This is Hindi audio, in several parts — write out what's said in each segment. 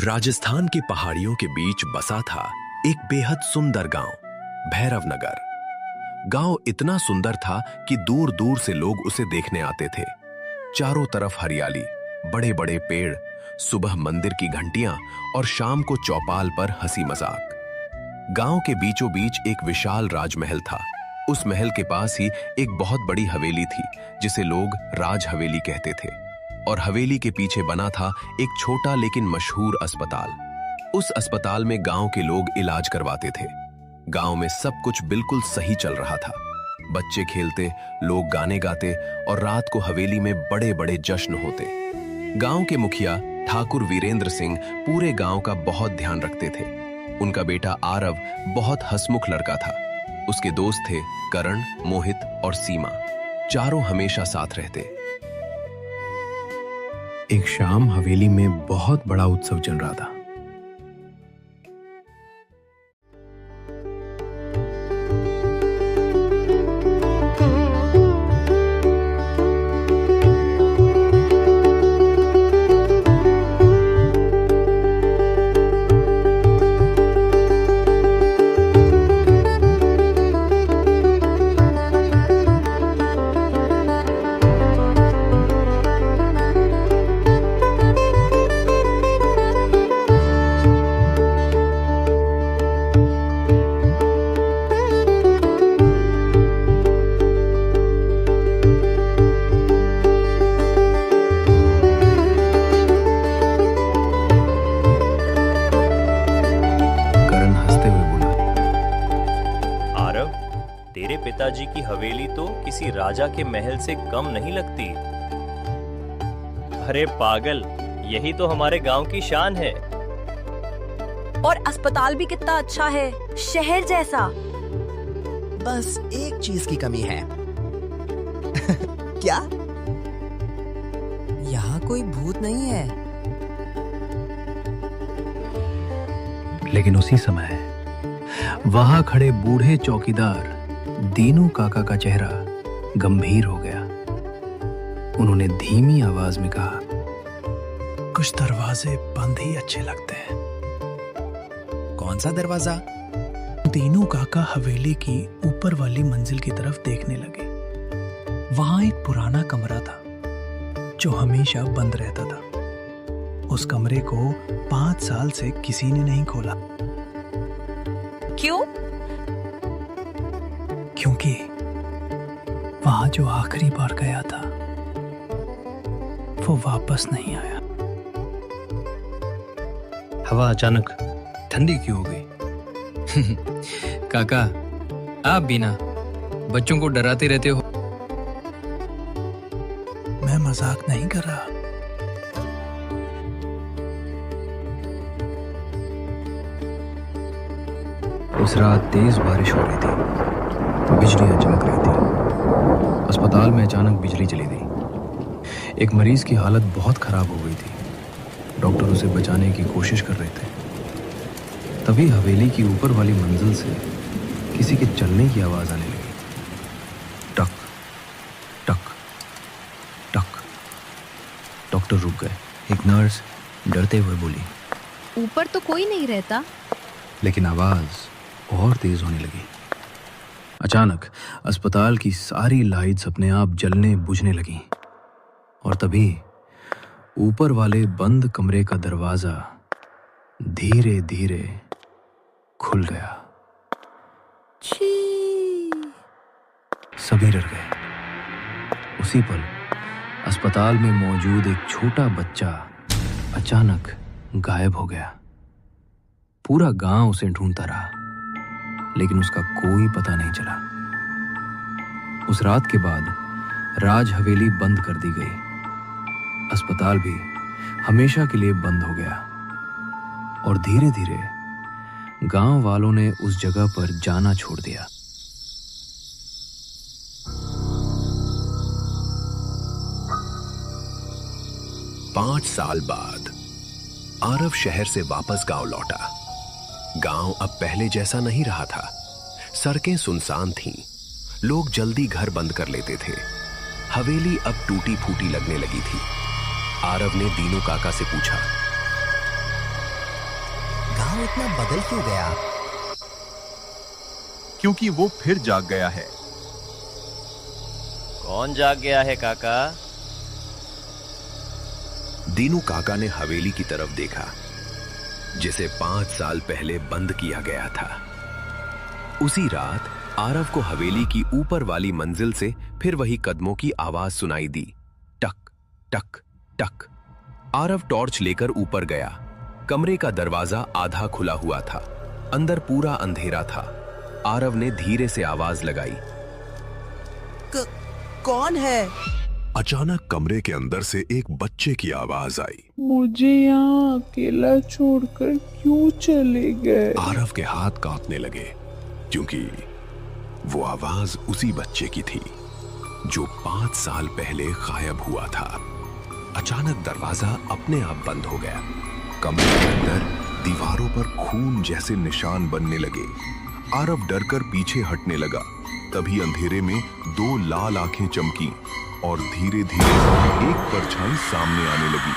राजस्थान की पहाड़ियों के बीच बसा था एक बेहद सुंदर गांव, भैरवनगर। गांव इतना सुंदर था कि दूर दूर से लोग उसे देखने आते थे। चारों तरफ हरियाली, बड़े बड़े पेड़, सुबह मंदिर की घंटियां और शाम को चौपाल पर हंसी मजाक। गांव के बीचों बीच एक विशाल राजमहल था। उस महल के पास ही एक बहुत बड़ी हवेली थी जिसे लोग राज हवेली कहते थे, और हवेली के पीछे बना था एक छोटा लेकिन मशहूर अस्पताल। उस अस्पताल में गांव के लोग इलाज करवाते थे। गांव में सब कुछ बिल्कुल सही चल रहा था। बच्चे खेलते, लोग गाने गाते और रात को हवेली में बड़े बड़े जश्न होते। गांव के मुखिया ठाकुर वीरेंद्र सिंह पूरे गांव का बहुत ध्यान रखते थे। उनका बेटा आरव बहुत हंसमुख लड़का था। उसके दोस्त थे करण, मोहित और सीमा। चारों हमेशा साथ रहते। एक शाम हवेली में बहुत बड़ा उत्सव चल रहा था। तेरे पिताजी की हवेली तो किसी राजा के महल से कम नहीं लगती। अरे पागल, यही तो हमारे गांव की शान है। और अस्पताल भी कितना अच्छा है, शहर जैसा। बस एक चीज की कमी है। क्या? यहाँ कोई भूत नहीं है। लेकिन उसी समय वहां खड़े बूढ़े चौकीदार दीनू काका का चेहरा गंभीर हो गया। उन्होंने धीमी आवाज में कहा, कुछ दरवाजे बंद ही अच्छे लगते हैं। कौन सा दरवाजा? दीनू काका हवेली की ऊपर वाली मंजिल की तरफ देखने लगे। वहां एक पुराना कमरा था जो हमेशा बंद रहता था। उस कमरे को 5 साल से किसी ने नहीं खोला। क्यों? क्योंकि वहां जो आखिरी बार गया था वो वापस नहीं आया। हवा अचानक ठंडी क्यों हो गई? काका, आप भी ना बच्चों को डराते रहते हो। मैं मजाक नहीं कर रहा। उस रात तेज बारिश हो रही थी, बिजलियां चमक रही थी। अस्पताल में अचानक बिजली चली गई। एक मरीज की हालत बहुत खराब हो गई थी। डॉक्टर उसे बचाने की कोशिश कर रहे थे। तभी हवेली की ऊपर वाली मंजिल से किसी के चलने की आवाज आने लगी। टक टक टक। डॉक्टर रुक गए। एक नर्स डरते हुए बोली, ऊपर तो कोई नहीं रहता। लेकिन आवाज और तेज होने लगी। अचानक अस्पताल की सारी लाइट्स अपने आप जलने बुझने लगीं, और तभी ऊपर वाले बंद कमरे का दरवाजा धीरे धीरे खुल गया। सभी डर गए। उसी पल अस्पताल में मौजूद एक छोटा बच्चा अचानक गायब हो गया। पूरा गांव उसे ढूंढता रहा, लेकिन उसका कोई पता नहीं चला। उस रात के बाद राज हवेली बंद कर दी गई। अस्पताल भी हमेशा के लिए बंद हो गया, और धीरे धीरे गांव वालों ने उस जगह पर जाना छोड़ दिया। पांच साल बाद आरव शहर से वापस गांव लौटा। गांव अब पहले जैसा नहीं रहा था। सड़कें सुनसान थीं। लोग जल्दी घर बंद कर लेते थे। हवेली अब टूटी फूटी लगने लगी थी। आरव ने दीनू काका से पूछा, गांव इतना बदल क्यों गया? क्योंकि वो फिर जाग गया है। कौन जाग गया है काका? दीनू काका ने हवेली की तरफ देखा जिसे 5 साल पहले बंद किया गया था। उसी रात आरव को हवेली की ऊपर वाली मंजिल से फिर वही कदमों की आवाज सुनाई दी, टक टक टक। आरव टॉर्च लेकर ऊपर गया। कमरे का दरवाजा आधा खुला हुआ था, अंदर पूरा अंधेरा था। आरव ने धीरे से आवाज लगाई, कौन है? अचानक कमरे के अंदर से एक बच्चे की आवाज आई, मुझे यहाँ अकेला छोड़कर क्यों चले गए? आरव के हाथ कांपने लगे क्योंकि वो आवाज उसी बच्चे की थी जो 5 साल पहले गायब हुआ था। अचानक दरवाजा अपने आप बंद हो गया। कमरे के अंदर दीवारों पर खून जैसे निशान बनने लगे। आरव डरकर पीछे हटने लगा। तभी अंधेरे में 2 लाल आंखें चमकी और धीरे धीरे एक परछाई सामने आने लगी।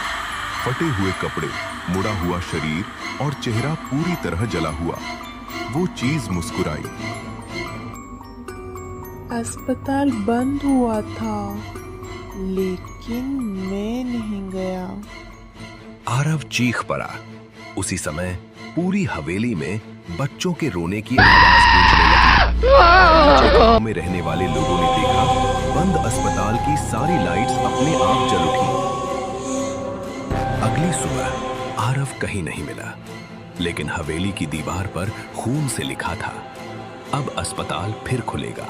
फटे हुए कपड़े, मुड़ा हुआ शरीर और चेहरा पूरी तरह जला हुआ। वो चीज मुस्कुराई। अस्पताल बंद हुआ था, लेकिन मैं नहीं गया। आरव चीख पड़ा। उसी समय पूरी हवेली में बच्चों के रोने की आवाज गूंजने लगी। गांव में रहने वाले लोगों ने देखा बंद अस्पताल की सारी लाइट्स अपने आप जल उठी। अगली सुबह आरव कहीं नहीं मिला, लेकिन हवेली की दीवार पर खून से लिखा था, अब अस्पताल फिर खुलेगा।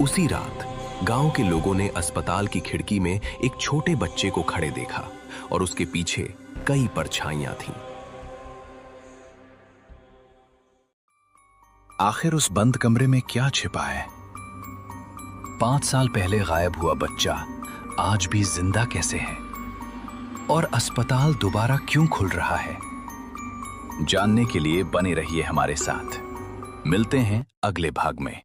उसी रात गांव के लोगों ने अस्पताल की खिड़की में एक छोटे बच्चे को खड़े देखा और उसके पीछे कई परछाइयां थीं। आखिर उस बंद कमरे में क्या छिपा है? 5 साल पहले गायब हुआ बच्चा आज भी जिंदा कैसे है? और अस्पताल दोबारा क्यों खुल रहा है? जानने के लिए बने रहिए हमारे साथ। मिलते हैं अगले भाग में।